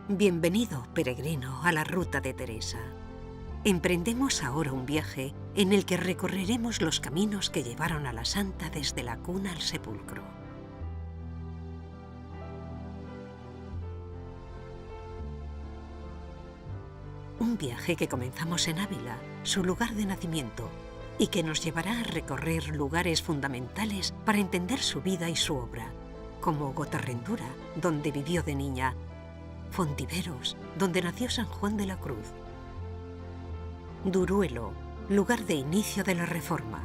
Bienvenido, peregrino, a la ruta de Teresa. Emprendemos ahora un viaje en el que recorreremos los caminos que llevaron a la santa desde la cuna al sepulcro. Un viaje que comenzamos en Ávila, su lugar de nacimiento, y que nos llevará a recorrer lugares fundamentales para entender su vida y su obra, como Gotarrendura, donde vivió de niña, Fontiveros, donde nació San Juan de la Cruz, Duruelo, lugar de inicio de la Reforma,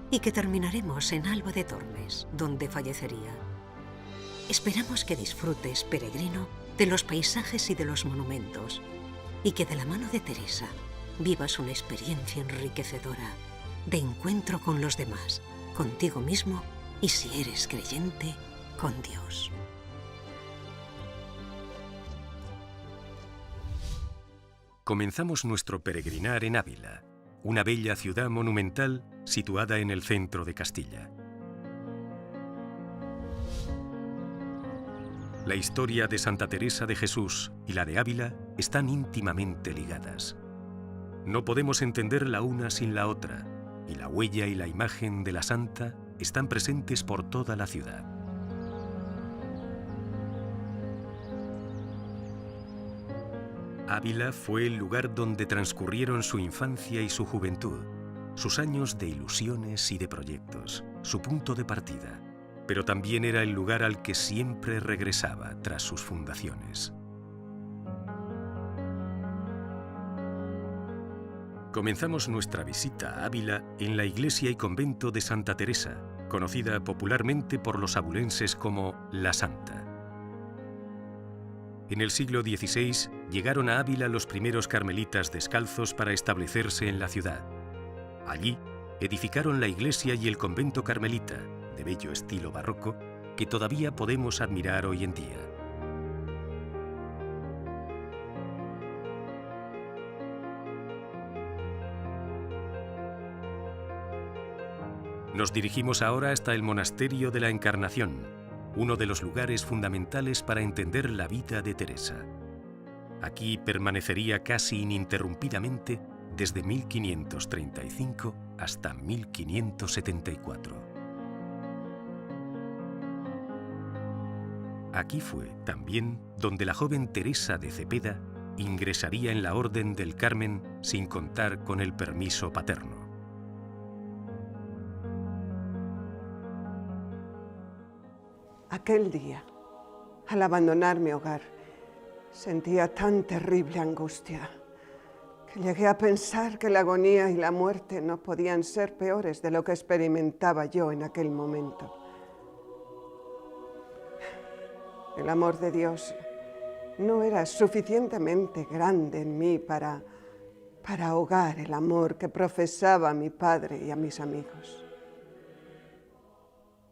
y que terminaremos en Alba de Tormes, donde fallecería. Esperamos que disfrutes, peregrino, de los paisajes y de los monumentos, y que de la mano de Teresa vivas una experiencia enriquecedora de encuentro con los demás, contigo mismo y, si eres creyente, con Dios. Comenzamos nuestro peregrinar en Ávila, una bella ciudad monumental situada en el centro de Castilla. La historia de Santa Teresa de Jesús y la de Ávila están íntimamente ligadas. No podemos entender la una sin la otra, y la huella y la imagen de la santa están presentes por toda la ciudad. Ávila fue el lugar donde transcurrieron su infancia y su juventud, sus años de ilusiones y de proyectos, su punto de partida, pero también era el lugar al que siempre regresaba tras sus fundaciones. Comenzamos nuestra visita a Ávila en la iglesia y convento de Santa Teresa, conocida popularmente por los abulenses como La Santa. En el siglo XVI llegaron a Ávila los primeros carmelitas descalzos para establecerse en la ciudad. Allí edificaron la iglesia y el convento carmelita, de bello estilo barroco, que todavía podemos admirar hoy en día. Nos dirigimos ahora hasta el monasterio de la Encarnación, uno de los lugares fundamentales para entender la vida de Teresa. Aquí permanecería casi ininterrumpidamente desde 1535 hasta 1574. Aquí fue también donde la joven Teresa de Cepeda ingresaría en la Orden del Carmen sin contar con el permiso paterno. Aquel día, al abandonar mi hogar, sentía tan terrible angustia que llegué a pensar que la agonía y la muerte no podían ser peores de lo que experimentaba yo en aquel momento. El amor de Dios no era suficientemente grande en mí para ahogar el amor que profesaba a mi padre y a mis amigos.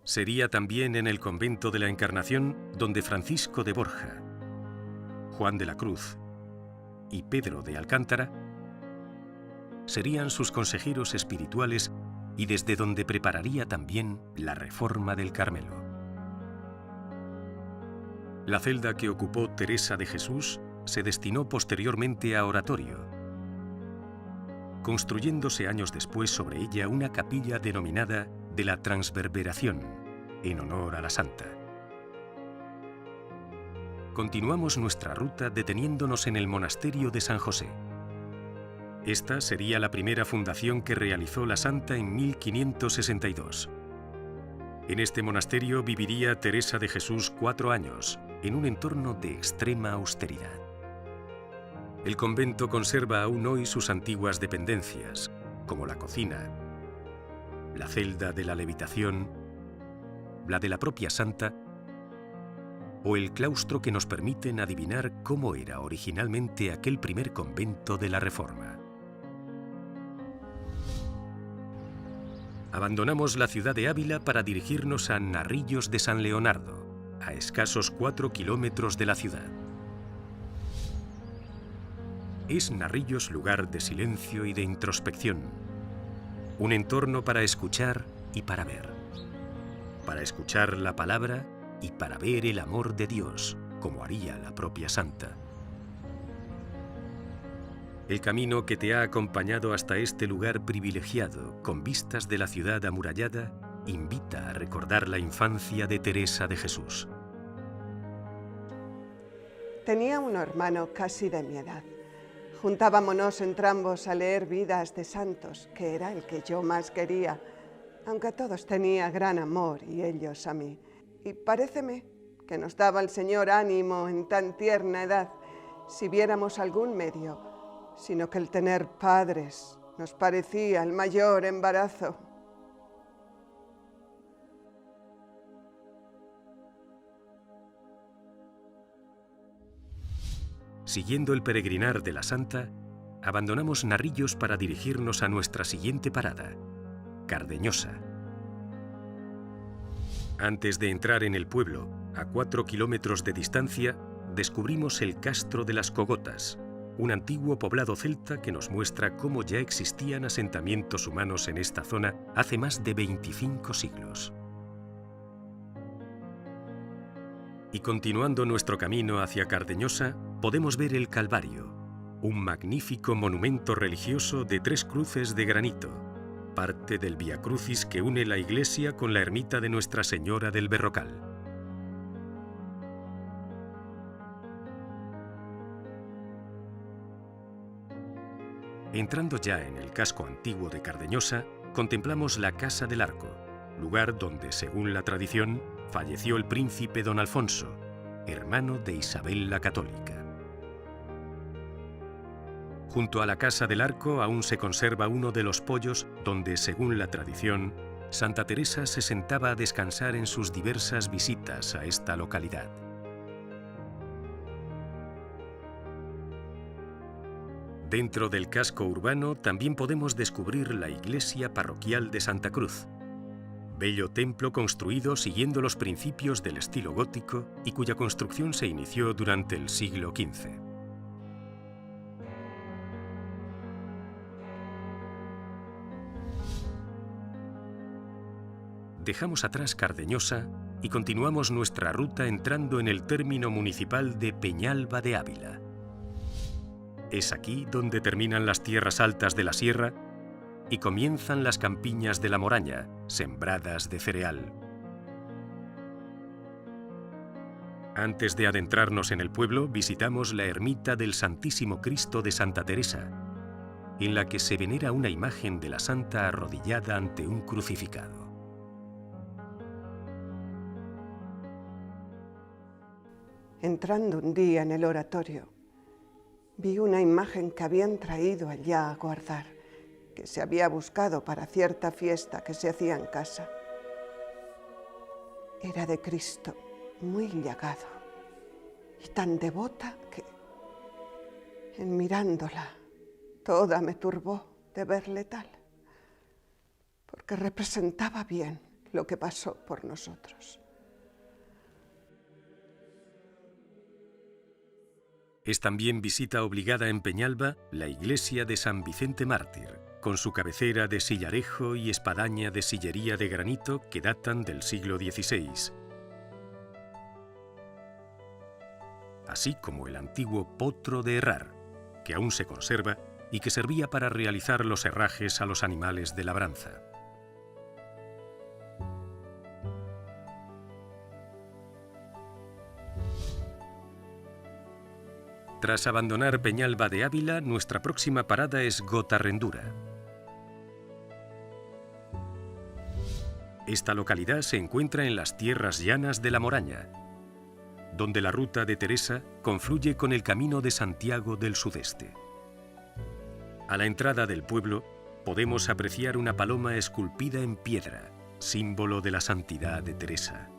Sería también en el convento de la Encarnación donde Francisco de Borja, Juan de la Cruz y Pedro de Alcántara serían sus consejeros espirituales y desde donde prepararía también la reforma del Carmelo. La celda que ocupó Teresa de Jesús se destinó posteriormente a oratorio, construyéndose años después sobre ella una capilla denominada de la Transverberación, en honor a la santa. Continuamos nuestra ruta deteniéndonos en el monasterio de San José. Esta sería la primera fundación que realizó la santa en 1562. En este monasterio viviría Teresa de Jesús 4 años, en un entorno de extrema austeridad. El convento conserva aún hoy sus antiguas dependencias, como la cocina, la celda de la levitación, la de la propia santa o el claustro que nos permiten adivinar cómo era originalmente aquel primer convento de la Reforma. Abandonamos la ciudad de Ávila para dirigirnos a Narrillos de San Leonardo, a escasos 4 kilómetros de la ciudad. Es Narrillos lugar de silencio y de introspección, un entorno para escuchar y para ver, para escuchar la palabra y para ver el amor de Dios, como haría la propia santa. El camino que te ha acompañado hasta este lugar privilegiado, con vistas de la ciudad amurallada, invita a recordar la infancia de Teresa de Jesús. Tenía un hermano casi de mi edad. Juntábamos entrambos a leer vidas de santos, que era el que yo más quería, aunque a todos tenía gran amor y ellos a mí. Y paréceme que nos daba el Señor ánimo en tan tierna edad, si viéramos algún medio, sino que el tener padres nos parecía el mayor embarazo. Siguiendo el peregrinar de la Santa, abandonamos Narrillos para dirigirnos a nuestra siguiente parada, Cardeñosa. Antes de entrar en el pueblo, a 4 kilómetros de distancia, descubrimos el Castro de las Cogotas, un antiguo poblado celta que nos muestra cómo ya existían asentamientos humanos en esta zona hace más de 25 siglos. Y continuando nuestro camino hacia Cardeñosa, podemos ver el Calvario, un magnífico monumento religioso de 3 cruces de granito, parte del Vía Crucis que une la iglesia con la ermita de Nuestra Señora del Berrocal. Entrando ya en el casco antiguo de Cardeñosa, contemplamos la Casa del Arco, lugar donde, según la tradición, falleció el príncipe don Alfonso, hermano de Isabel la Católica. Junto a la Casa del Arco aún se conserva uno de los poyos donde, según la tradición, Santa Teresa se sentaba a descansar en sus diversas visitas a esta localidad. Dentro del casco urbano también podemos descubrir la iglesia parroquial de Santa Cruz, bello templo construido siguiendo los principios del estilo gótico y cuya construcción se inició durante el siglo XV. Dejamos atrás Cardeñosa y continuamos nuestra ruta entrando en el término municipal de Peñalba de Ávila. Es aquí donde terminan las tierras altas de la sierra y comienzan las campiñas de la Moraña, sembradas de cereal. Antes de adentrarnos en el pueblo, visitamos la ermita del Santísimo Cristo de Santa Teresa, en la que se venera una imagen de la santa arrodillada ante un crucificado. Entrando un día en el oratorio, vi una imagen que habían traído allá a guardar, que se había buscado para cierta fiesta que se hacía en casa. Era de Cristo, muy llagado, y tan devota que, en mirándola, toda me turbó de verle tal, porque representaba bien lo que pasó por nosotros. Es también visita obligada en Peñalba la iglesia de San Vicente Mártir, con su cabecera de sillarejo y espadaña de sillería de granito que datan del siglo XVI, así como el antiguo potro de herrar, que aún se conserva y que servía para realizar los herrajes a los animales de labranza. Tras abandonar Peñalba de Ávila, nuestra próxima parada es Gotarrendura. Esta localidad se encuentra en las tierras llanas de la Moraña, donde la ruta de Teresa confluye con el camino de Santiago del Sudeste. A la entrada del pueblo podemos apreciar una paloma esculpida en piedra, símbolo de la santidad de Teresa.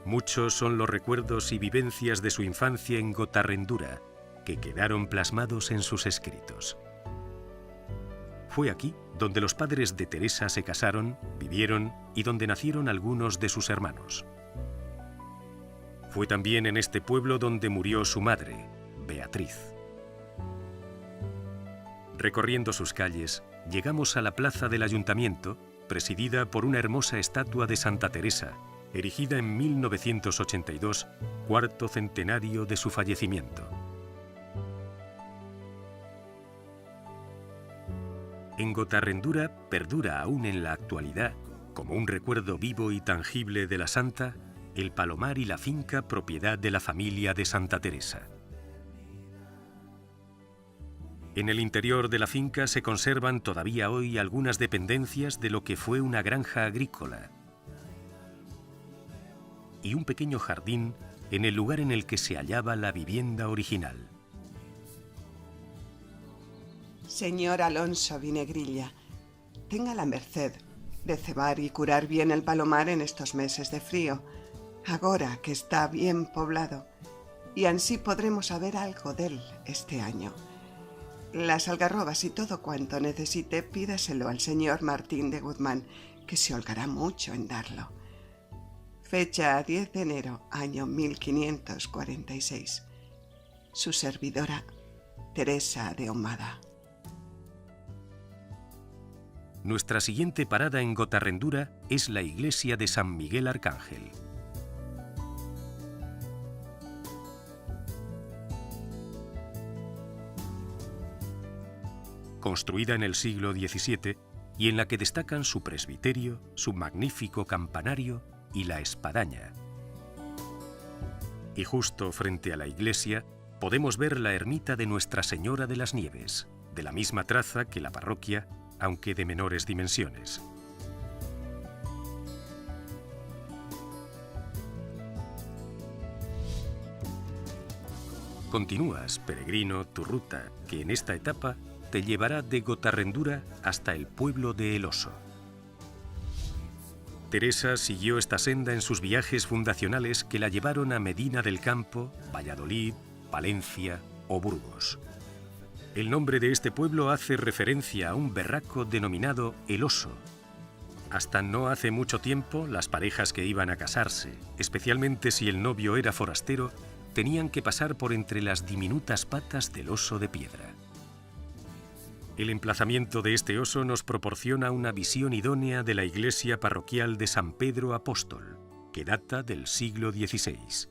Muchos son los recuerdos y vivencias de su infancia en Gotarrendura, que quedaron plasmados en sus escritos. Fue aquí donde los padres de Teresa se casaron, vivieron y donde nacieron algunos de sus hermanos. Fue también en este pueblo donde murió su madre, Beatriz. Recorriendo sus calles, llegamos a la plaza del ayuntamiento, presidida por una hermosa estatua de Santa Teresa, erigida en 1982, cuarto centenario de su fallecimiento. En Gotarrendura perdura aún en la actualidad, como un recuerdo vivo y tangible de la santa, el palomar y la finca propiedad de la familia de Santa Teresa. En el interior de la finca se conservan todavía hoy algunas dependencias de lo que fue una granja agrícola y un pequeño jardín en el lugar en el que se hallaba la vivienda original. Señor Alonso Vinegrilla, tenga la merced de cebar y curar bien el palomar en estos meses de frío, agora que está bien poblado, y ansí podremos saber algo d'él este año. Las algarrobas y todo cuanto necesite, pídaselo al señor Martín de Guzmán, que se holgará mucho en darlo. Fecha 10 de enero, año 1546. Su servidora, Teresa de Ahumada. Nuestra siguiente parada en Gotarrendura es la iglesia de San Miguel Arcángel. Construida en el siglo XVII y en la que destacan su presbiterio, su magnífico campanario y la espadaña. Y justo frente a la iglesia podemos ver la ermita de Nuestra Señora de las Nieves, de la misma traza que la parroquia, aunque de menores dimensiones. Continúas, peregrino, tu ruta, que en esta etapa te llevará de Gotarrendura hasta el pueblo de El Oso. Teresa siguió esta senda en sus viajes fundacionales que la llevaron a Medina del Campo, Valladolid, Palencia o Burgos. El nombre de este pueblo hace referencia a un berraco denominado El Oso. Hasta no hace mucho tiempo, las parejas que iban a casarse, especialmente si el novio era forastero, tenían que pasar por entre las diminutas patas del oso de piedra. El emplazamiento de este oso nos proporciona una visión idónea de la iglesia parroquial de San Pedro Apóstol, que data del siglo XVI.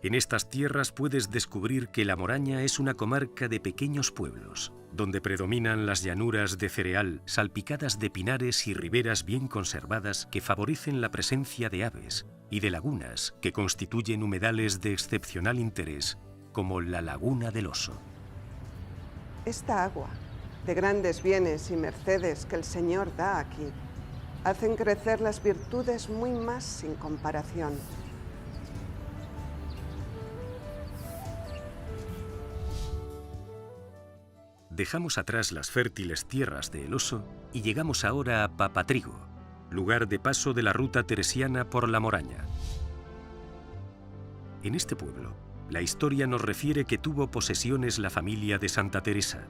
En estas tierras puedes descubrir que La Moraña es una comarca de pequeños pueblos, donde predominan las llanuras de cereal salpicadas de pinares y riberas bien conservadas que favorecen la presencia de aves y de lagunas que constituyen humedales de excepcional interés, como la Laguna del Oso. Esta agua, de grandes bienes y mercedes que el Señor da aquí, hacen crecer las virtudes muy más sin comparación. Dejamos atrás las fértiles tierras de El Oso y llegamos ahora a Papatrigo, lugar de paso de la ruta teresiana por La Moraña. En este pueblo, la historia nos refiere que tuvo posesiones la familia de Santa Teresa.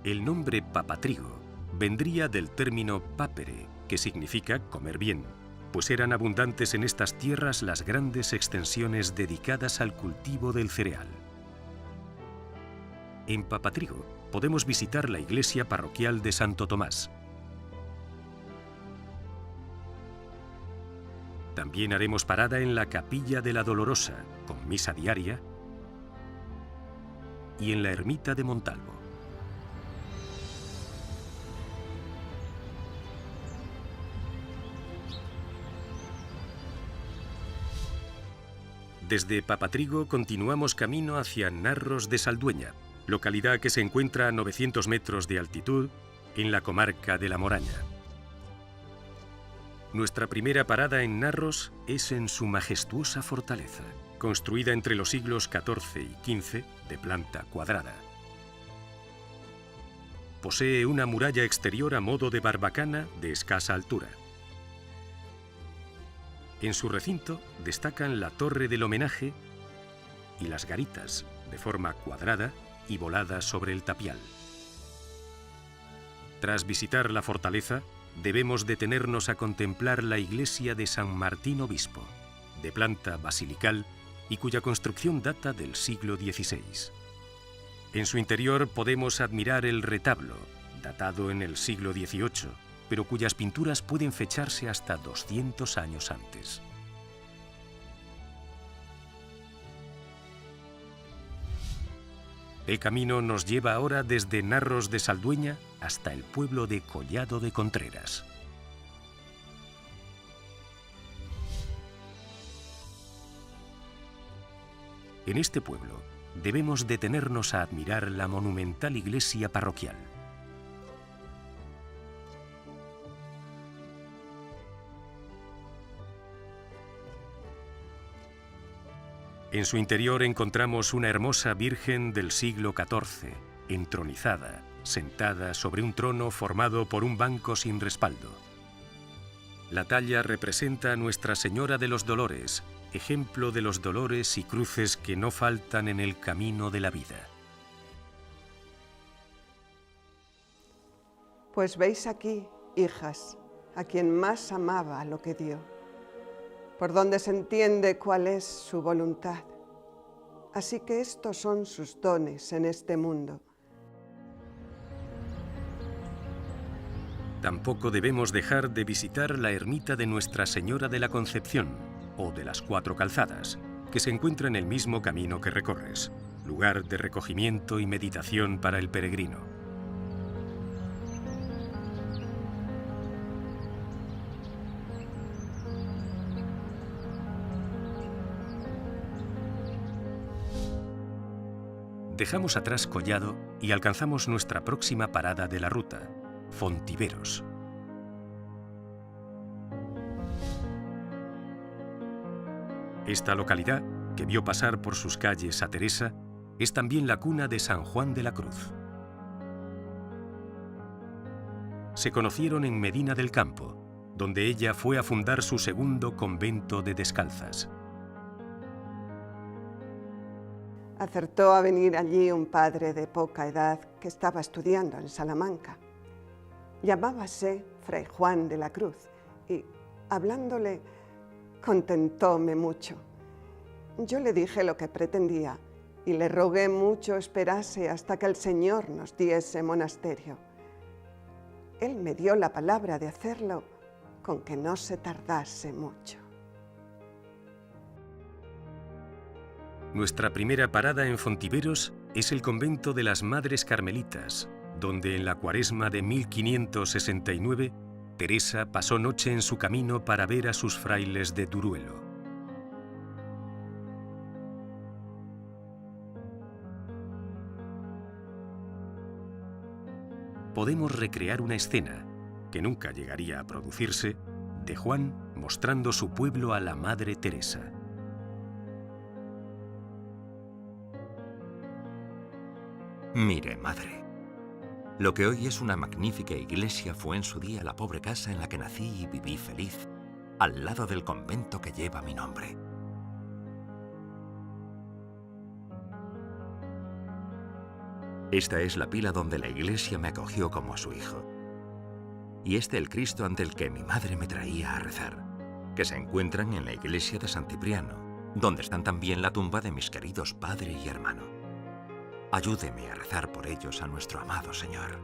El nombre Papatrigo vendría del término papere, que significa comer bien, pues eran abundantes en estas tierras las grandes extensiones dedicadas al cultivo del cereal. En Papatrigo podemos visitar la iglesia parroquial de Santo Tomás. También haremos parada en la Capilla de la Dolorosa, con misa diaria, y en la ermita de Montalvo. Desde Papatrigo continuamos camino hacia Narros de Saldueña, localidad que se encuentra a 900 metros de altitud en la comarca de La Moraña. Nuestra primera parada en Narros es en su majestuosa fortaleza, construida entre los siglos XIV y XV, de planta cuadrada. Posee una muralla exterior a modo de barbacana de escasa altura. En su recinto destacan la torre del homenaje y las garitas, de forma cuadrada y voladas sobre el tapial. Tras visitar la fortaleza, debemos detenernos a contemplar la iglesia de San Martín Obispo, de planta basilical y cuya construcción data del siglo XVI. En su interior podemos admirar el retablo, datado en el siglo XVIII, pero cuyas pinturas pueden fecharse hasta 200 años antes. El camino nos lleva ahora desde Narros de Saldueña hasta el pueblo de Collado de Contreras. En este pueblo debemos detenernos a admirar la monumental iglesia parroquial. En su interior encontramos una hermosa Virgen del siglo XIV, entronizada, sentada sobre un trono formado por un banco sin respaldo. La talla representa a Nuestra Señora de los Dolores, ejemplo de los dolores y cruces que no faltan en el camino de la vida. Pues veis aquí, hijas, a quien más amaba lo que dio, por donde se entiende cuál es su voluntad. Así que estos son sus dones en este mundo. Tampoco debemos dejar de visitar la ermita de Nuestra Señora de la Concepción, o de las Cuatro Calzadas, que se encuentra en el mismo camino que recorres, lugar de recogimiento y meditación para el peregrino. Dejamos atrás Collado y alcanzamos nuestra próxima parada de la ruta, Fontiveros. Esta localidad, que vio pasar por sus calles a Teresa, es también la cuna de San Juan de la Cruz. Se conocieron en Medina del Campo, donde ella fue a fundar su segundo convento de descalzas. Acertó a venir allí un padre de poca edad que estaba estudiando en Salamanca. Llamábase Fray Juan de la Cruz y, hablándole, contentóme mucho. Yo le dije lo que pretendía y le rogué mucho esperase hasta que el Señor nos diese monasterio. Él me dio la palabra de hacerlo con que no se tardase mucho. Nuestra primera parada en Fontiveros es el convento de las Madres Carmelitas, donde en la Cuaresma de 1569 Teresa pasó noche en su camino para ver a sus frailes de Duruelo. Podemos recrear una escena, que nunca llegaría a producirse, de Juan mostrando su pueblo a la Madre Teresa. Mire, madre, lo que hoy es una magnífica iglesia fue en su día la pobre casa en la que nací y viví feliz, al lado del convento que lleva mi nombre. Esta es la pila donde la iglesia me acogió como su hijo. Y este el Cristo ante el que mi madre me traía a rezar, que se encuentran en la iglesia de San Cipriano, donde están también la tumba de mis queridos padre y hermano. Ayúdeme a rezar por ellos a nuestro amado Señor.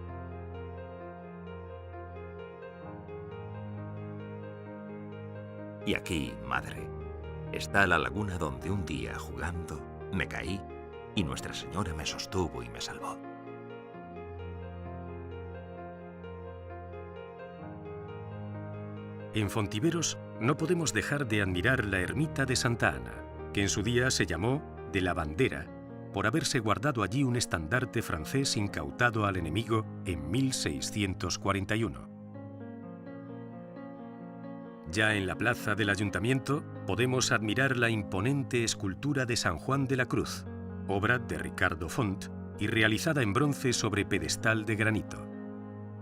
Y aquí, madre, está la laguna donde un día, jugando, me caí y Nuestra Señora me sostuvo y me salvó. En Fontiveros no podemos dejar de admirar la ermita de Santa Ana, que en su día se llamó de la Bandera, por haberse guardado allí un estandarte francés incautado al enemigo en 1641. Ya en la plaza del Ayuntamiento podemos admirar la imponente escultura de San Juan de la Cruz, obra de Ricardo Font y realizada en bronce sobre pedestal de granito.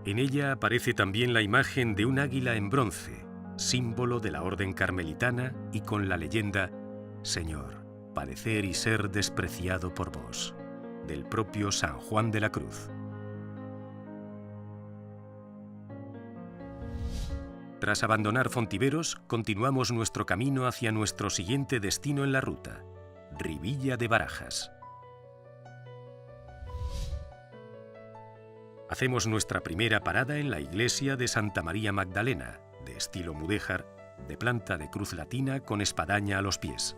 En ella aparece también la imagen de un águila en bronce, símbolo de la orden carmelitana y con la leyenda «Señor, padecer y ser despreciado por vos», del propio San Juan de la Cruz. Tras abandonar Fontiveros, continuamos nuestro camino hacia nuestro siguiente destino en la ruta, Rivilla de Barajas. Hacemos nuestra primera parada en la iglesia de Santa María Magdalena, de estilo mudéjar, de planta de cruz latina con espadaña a los pies.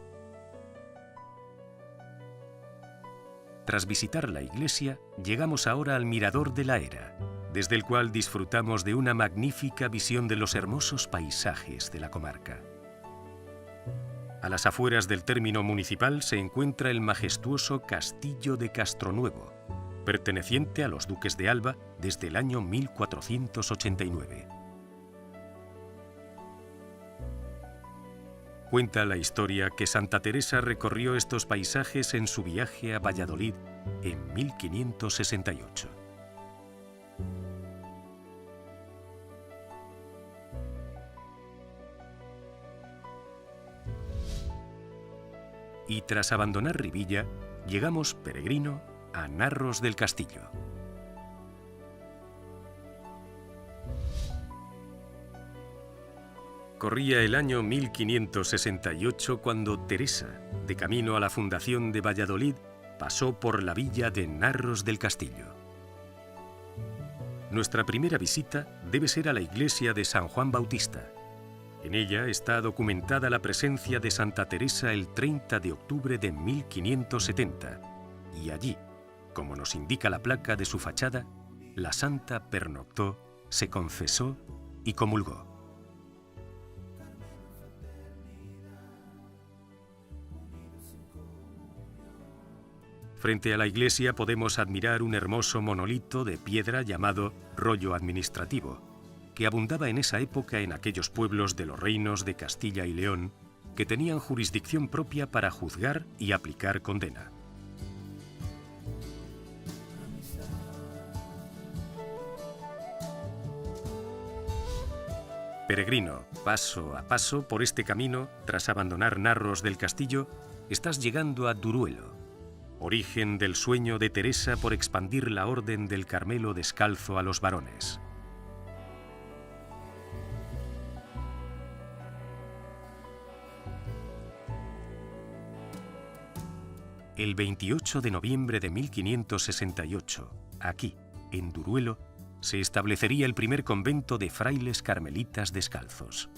Tras visitar la iglesia, llegamos ahora al Mirador de la Era, desde el cual disfrutamos de una magnífica visión de los hermosos paisajes de la comarca. A las afueras del término municipal se encuentra el majestuoso Castillo de Castronuevo, perteneciente a los duques de Alba desde el año 1489. Cuenta la historia que Santa Teresa recorrió estos paisajes en su viaje a Valladolid en 1568. Y tras abandonar Rivilla, llegamos, peregrino, a Narros del Castillo. Corría el año 1568 cuando Teresa, de camino a la fundación de Valladolid, pasó por la villa de Narros del Castillo. Nuestra primera visita debe ser a la iglesia de San Juan Bautista. En ella está documentada la presencia de Santa Teresa el 30 de octubre de 1570, y allí, como nos indica la placa de su fachada, la santa pernoctó, se confesó y comulgó. Frente a la iglesia podemos admirar un hermoso monolito de piedra llamado rollo administrativo, que abundaba en esa época en aquellos pueblos de los reinos de Castilla y León que tenían jurisdicción propia para juzgar y aplicar condena. Peregrino, paso a paso por este camino, tras abandonar Narros del Castillo, estás llegando a Duruelo, origen del sueño de Teresa por expandir la orden del Carmelo descalzo a los varones. El 28 de noviembre de 1568, aquí, en Duruelo, se establecería el primer convento de frailes carmelitas descalzos.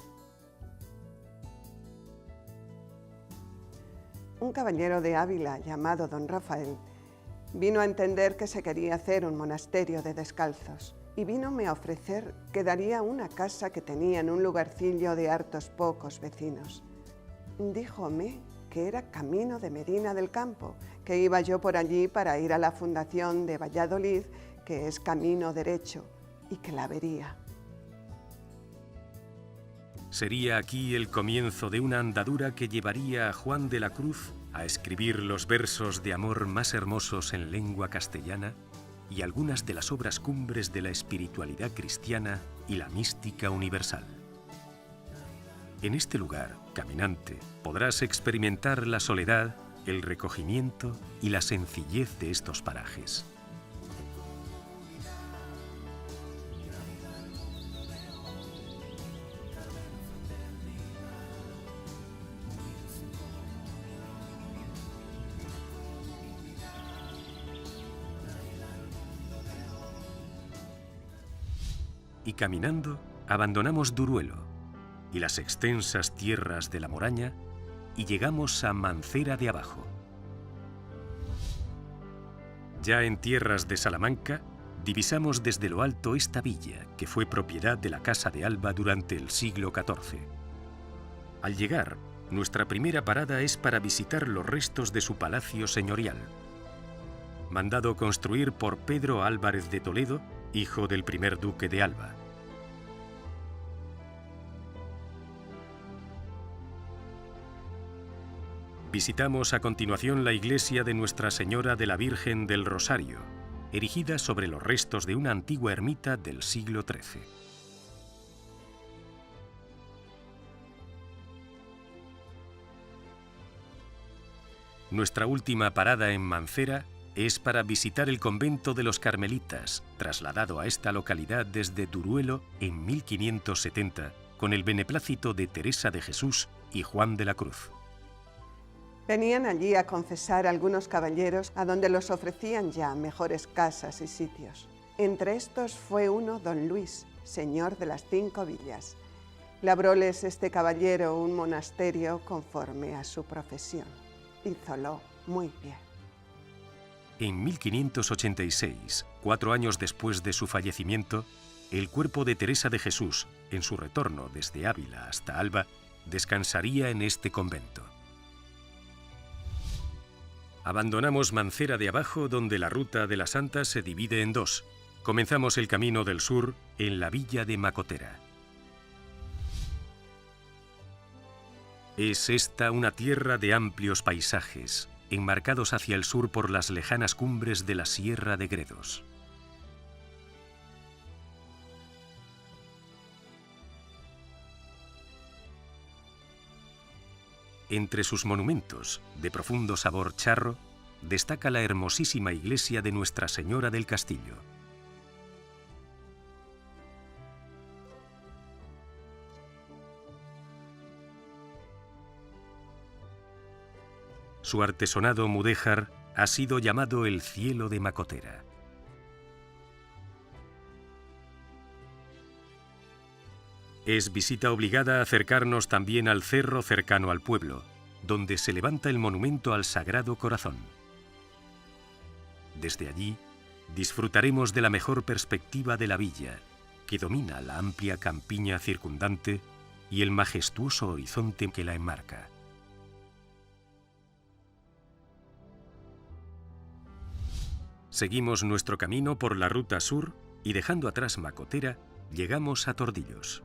Un caballero de Ávila llamado don Rafael vino a entender que se quería hacer un monasterio de descalzos y vínome a ofrecer que daría una casa que tenía en un lugarcillo de hartos pocos vecinos. Díjome que era camino de Medina del Campo, que iba yo por allí para ir a la fundación de Valladolid, que es camino derecho, y que la vería. Sería aquí el comienzo de una andadura que llevaría a Juan de la Cruz a escribir los versos de amor más hermosos en lengua castellana y algunas de las obras cumbres de la espiritualidad cristiana y la mística universal. En este lugar, caminante, podrás experimentar la soledad, el recogimiento y la sencillez de estos parajes. Y caminando, abandonamos Duruelo y las extensas tierras de la Moraña y llegamos a Mancera de Abajo. Ya en tierras de Salamanca, divisamos desde lo alto esta villa que fue propiedad de la Casa de Alba durante el siglo XIV. Al llegar, nuestra primera parada es para visitar los restos de su palacio señorial, mandado construir por Pedro Álvarez de Toledo, hijo del primer duque de Alba. Visitamos a continuación la iglesia de Nuestra Señora de la Virgen del Rosario, erigida sobre los restos de una antigua ermita del siglo XIII. Nuestra última parada en Mancera es para visitar el convento de los Carmelitas, trasladado a esta localidad desde Duruelo en 1570, con el beneplácito de Teresa de Jesús y Juan de la Cruz. Venían allí a confesar algunos caballeros a donde los ofrecían ya mejores casas y sitios. Entre estos fue uno don Luis, señor de las 5 villas. Labróles este caballero un monasterio conforme a su profesión. Hízolo muy bien. En 1586, 4 años después de su fallecimiento, el cuerpo de Teresa de Jesús, en su retorno desde Ávila hasta Alba, descansaría en este convento. Abandonamos Mancera de abajo, donde la ruta de la Santa se divide en dos. Comenzamos el camino del sur en la villa de Macotera. Es esta una tierra de amplios paisajes, enmarcados hacia el sur por las lejanas cumbres de la Sierra de Gredos. Entre sus monumentos, de profundo sabor charro, destaca la hermosísima iglesia de Nuestra Señora del Castillo. Su artesonado mudéjar ha sido llamado el cielo de Macotera. Es visita obligada acercarnos también al cerro cercano al pueblo, donde se levanta el monumento al Sagrado Corazón. Desde allí, disfrutaremos de la mejor perspectiva de la villa, que domina la amplia campiña circundante y el majestuoso horizonte que la enmarca. Seguimos nuestro camino por la ruta sur y, dejando atrás Macotera, llegamos a Tordillos.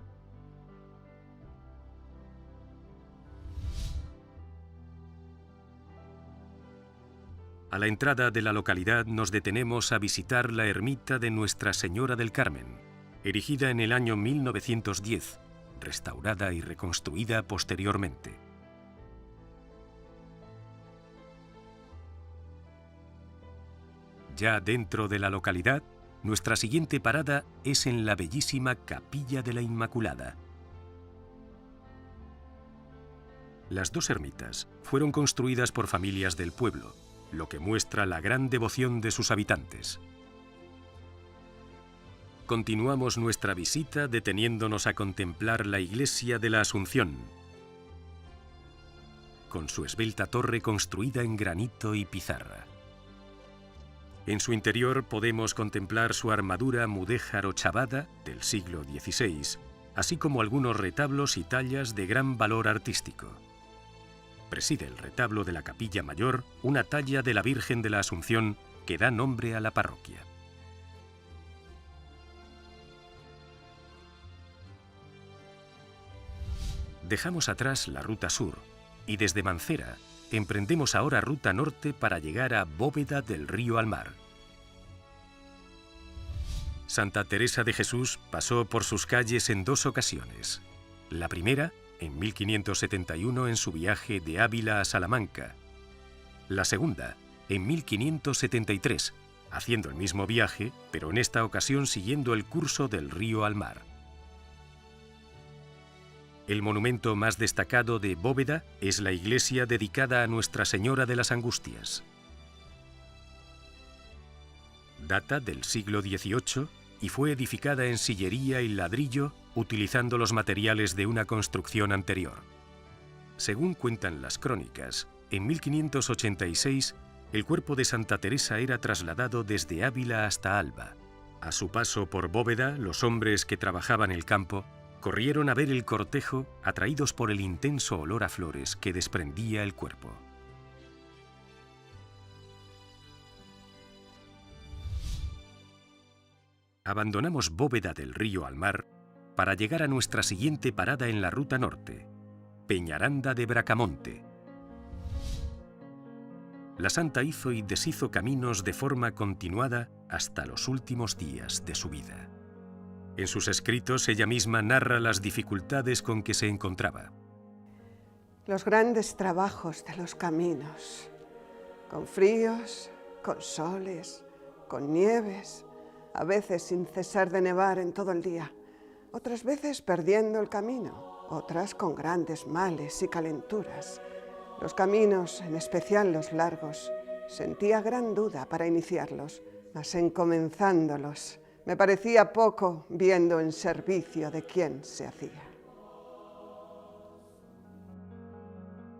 A la entrada de la localidad nos detenemos a visitar la ermita de Nuestra Señora del Carmen, erigida en el año 1910, restaurada y reconstruida posteriormente. Ya dentro de la localidad, nuestra siguiente parada es en la bellísima Capilla de la Inmaculada. Las dos ermitas fueron construidas por familias del pueblo, lo que muestra la gran devoción de sus habitantes. Continuamos nuestra visita deteniéndonos a contemplar la iglesia de la Asunción, con su esbelta torre construida en granito y pizarra. En su interior podemos contemplar su armadura mudéjar ochavada del siglo XVI, así como algunos retablos y tallas de gran valor artístico. Preside el retablo de la Capilla Mayor una talla de la Virgen de la Asunción que da nombre a la parroquia. Dejamos atrás la ruta sur y desde Mancera emprendemos ahora ruta norte para llegar a Bóveda del Río al Mar. Santa Teresa de Jesús pasó por sus calles en 2 ocasiones. La primera, en 1571, en su viaje de Ávila a Salamanca. La segunda, en 1573, haciendo el mismo viaje, pero en esta ocasión siguiendo el curso del río al mar. El monumento más destacado de Bóveda es la iglesia dedicada a Nuestra Señora de las Angustias. Data del siglo XVIII y fue edificada en sillería y ladrillo utilizando los materiales de una construcción anterior. Según cuentan las crónicas, en 1586 el cuerpo de Santa Teresa era trasladado desde Ávila hasta Alba. A su paso por Bóveda, los hombres que trabajaban el campo corrieron a ver el cortejo, atraídos por el intenso olor a flores que desprendía el cuerpo. Abandonamos Bóveda del Río al Mar para llegar a nuestra siguiente parada en la ruta norte, Peñaranda de Bracamonte. la santa hizo y deshizo caminos de forma continuada hasta los últimos días de su vida. En sus escritos ella misma narra las dificultades con que se encontraba. Los grandes trabajos de los caminos, con fríos, con soles, con nieves, a veces sin cesar de nevar en todo el día, otras veces perdiendo el camino, otras con grandes males y calenturas. Los caminos, en especial los largos, sentía gran duda para iniciarlos, mas en comenzándolos me parecía poco viendo en servicio de quién se hacía.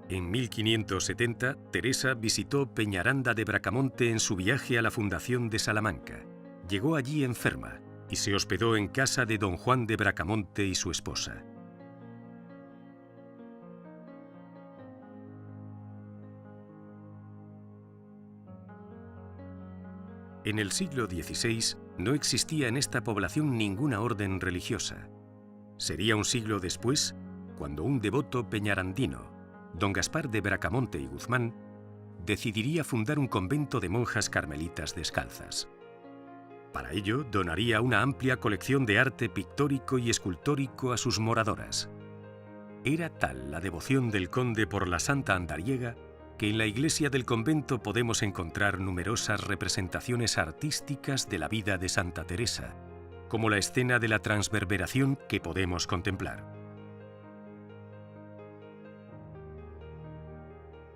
En 1570, Teresa visitó Peñaranda de Bracamonte en su viaje a la fundación de Salamanca. Llegó allí enferma y se hospedó en casa de don Juan de Bracamonte y su esposa. En el siglo XVI no existía en esta población ninguna orden religiosa. Sería un siglo después cuando un devoto peñarandino, don Gaspar de Bracamonte y Guzmán, decidiría fundar un convento de monjas carmelitas descalzas. Para ello, donaría una amplia colección de arte pictórico y escultórico a sus moradoras. Era tal la devoción del conde por la santa andariega que en la iglesia del convento podemos encontrar numerosas representaciones artísticas de la vida de Santa Teresa, como la escena de la transverberación que podemos contemplar.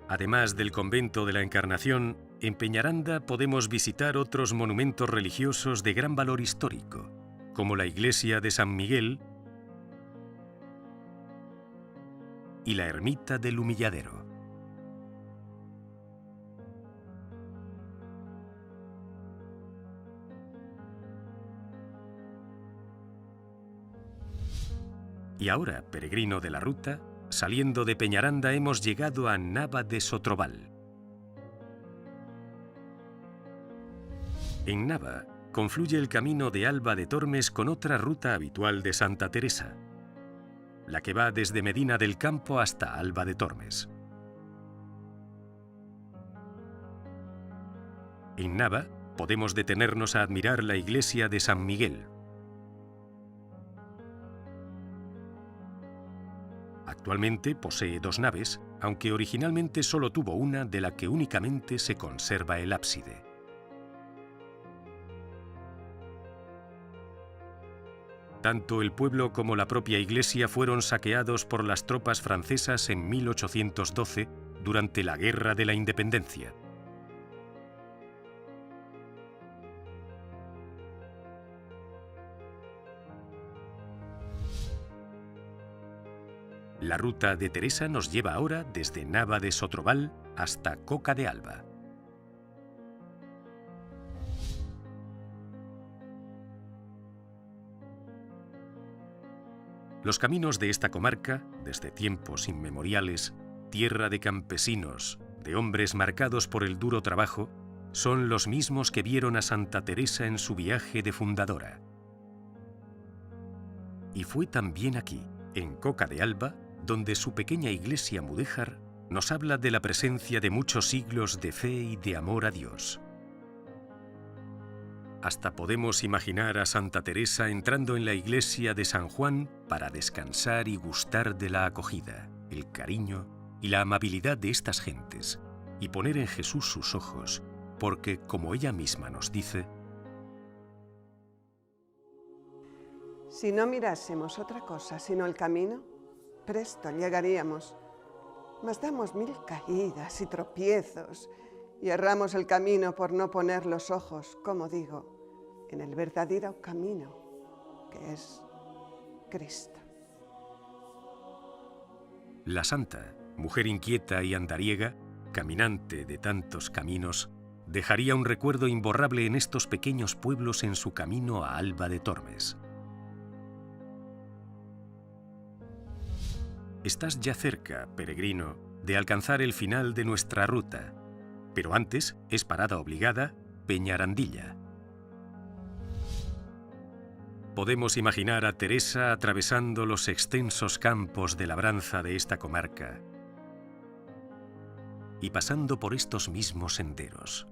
Además del convento de la Encarnación, en Peñaranda podemos visitar otros monumentos religiosos de gran valor histórico, como la iglesia de San Miguel y la ermita del Humilladero. Y ahora, peregrino de la ruta, saliendo de Peñaranda hemos llegado a Nava de Sotrobal. En Nava confluye el camino de Alba de Tormes con otra ruta habitual de Santa Teresa, la que va desde Medina del Campo hasta Alba de Tormes. En Nava podemos detenernos a admirar la iglesia de San Miguel. Actualmente posee 2 naves, aunque originalmente solo tuvo una de la que únicamente se conserva el ábside. Tanto el pueblo como la propia iglesia fueron saqueados por las tropas francesas en 1812 durante la Guerra de la Independencia. La ruta de Teresa nos lleva ahora desde Nava de Sotrobal hasta Coca de Alba. Los caminos de esta comarca, desde tiempos inmemoriales, tierra de campesinos, de hombres marcados por el duro trabajo, son los mismos que vieron a Santa Teresa en su viaje de fundadora. Y fue también aquí, en Coca de Alba, donde su pequeña iglesia mudéjar nos habla de la presencia de muchos siglos de fe y de amor a Dios. Hasta podemos imaginar a Santa Teresa entrando en la iglesia de San Juan para descansar y gustar de la acogida, el cariño y la amabilidad de estas gentes, y poner en Jesús sus ojos, porque, como ella misma nos dice, si no mirásemos otra cosa sino el camino, presto llegaríamos, mas damos 1000 caídas y tropiezos y erramos el camino por no poner los ojos, como digo, en el verdadero camino, que es Cristo. La santa, mujer inquieta y andariega, caminante de tantos caminos, dejaría un recuerdo imborrable en estos pequeños pueblos en su camino a Alba de Tormes. Estás ya cerca, peregrino, de alcanzar el final de nuestra ruta, pero antes es parada obligada Peñarandilla. Podemos imaginar a Teresa atravesando los extensos campos de labranza de esta comarca y pasando por estos mismos senderos.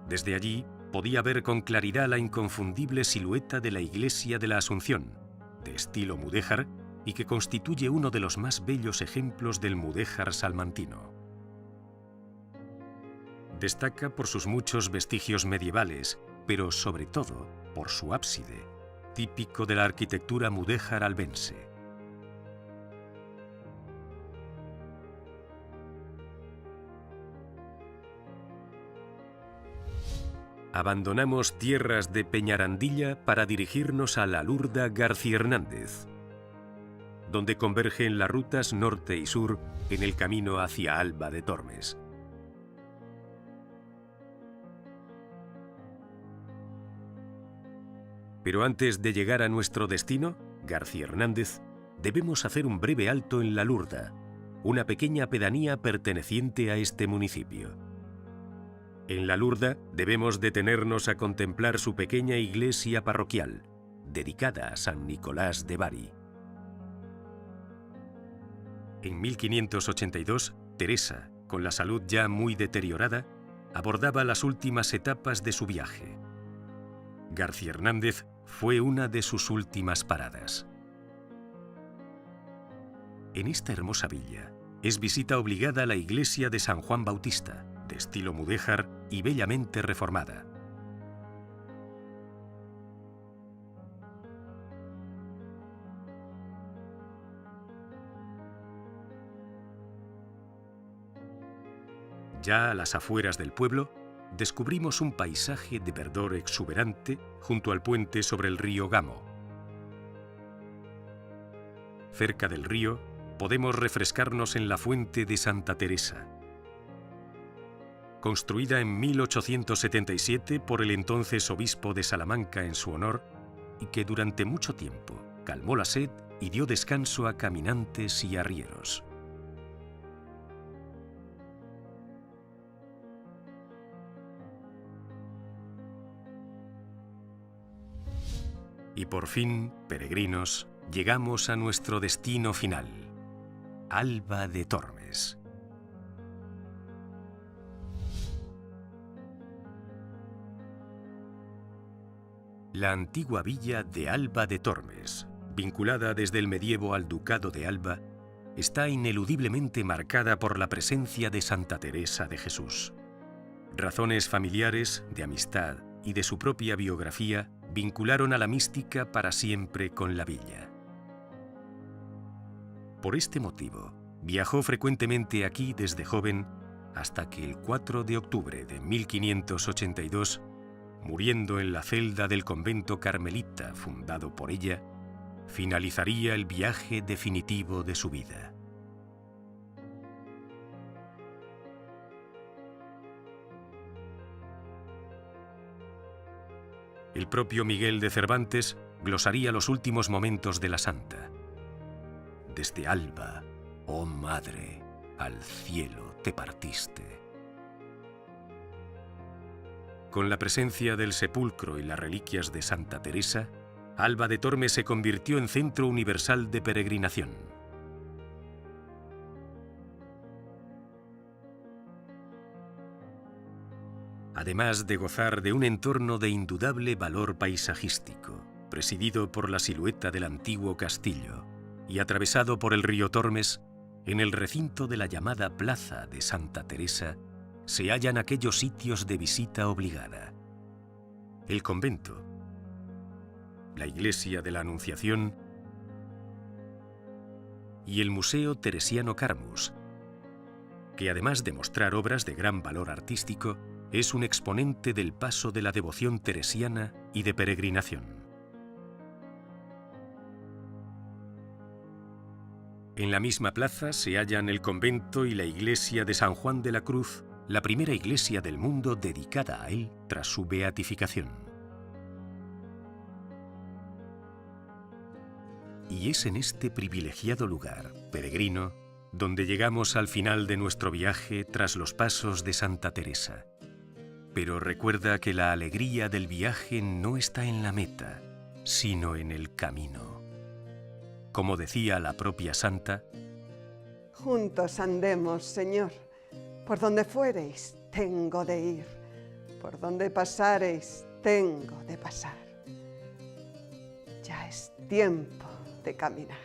Desde allí podía ver con claridad la inconfundible silueta de la iglesia de la Asunción, de estilo mudéjar y que constituye uno de los más bellos ejemplos del mudéjar salmantino. Destaca por sus muchos vestigios medievales, pero sobre todo por su ábside, típico de la arquitectura mudéjar albense. Abandonamos tierras de Peñarandilla para dirigirnos a la Lurda García Hernández, donde convergen las rutas norte y sur en el camino hacia Alba de Tormes. Pero antes de llegar a nuestro destino, García Hernández, debemos hacer un breve alto en la Lurda, una pequeña pedanía perteneciente a este municipio. En la Lurda debemos detenernos a contemplar su pequeña iglesia parroquial, dedicada a San Nicolás de Bari. En 1582, Teresa, con la salud ya muy deteriorada, abordaba las últimas etapas de su viaje. García Hernández fue una de sus últimas paradas. En esta hermosa villa es visita obligada a la iglesia de San Juan Bautista, de estilo mudéjar y bellamente reformada. Ya a las afueras del pueblo, descubrimos un paisaje de verdor exuberante junto al puente sobre el río Gamo. Cerca del río podemos refrescarnos en la fuente de Santa Teresa, construida en 1877 por el entonces obispo de Salamanca en su honor y que durante mucho tiempo calmó la sed y dio descanso a caminantes y arrieros. Y por fin, peregrinos, llegamos a nuestro destino final, Alba de Tormes. La antigua villa de Alba de Tormes, vinculada desde el medievo al Ducado de Alba, está ineludiblemente marcada por la presencia de Santa Teresa de Jesús. Razones familiares, de amistad y de su propia biografía vincularon a la mística para siempre con la villa. Por este motivo, viajó frecuentemente aquí desde joven hasta que el 4 de octubre de 1582, muriendo en la celda del convento carmelita fundado por ella, finalizaría el viaje definitivo de su vida. El propio Miguel de Cervantes glosaría los últimos momentos de la santa. Desde Alba, oh madre, al cielo te partiste. Con la presencia del sepulcro y las reliquias de Santa Teresa, Alba de Tormes se convirtió en centro universal de peregrinación. Además de gozar de un entorno de indudable valor paisajístico, presidido por la silueta del antiguo castillo y atravesado por el río Tormes, en el recinto de la llamada Plaza de Santa Teresa se hallan aquellos sitios de visita obligada: el convento, la iglesia de la Anunciación y el Museo Teresiano Carmus, que además de mostrar obras de gran valor artístico, es un exponente del paso de la devoción teresiana y de peregrinación. En la misma plaza se hallan el convento y la iglesia de San Juan de la Cruz, la primera iglesia del mundo dedicada a él tras su beatificación. Y es en este privilegiado lugar, peregrino, donde llegamos al final de nuestro viaje tras los pasos de Santa Teresa. Pero recuerda que la alegría del viaje no está en la meta, sino en el camino. Como decía la propia santa, juntos andemos, Señor. Por donde fuereis, tengo de ir. Por donde pasareis, tengo de pasar. Ya es tiempo de caminar.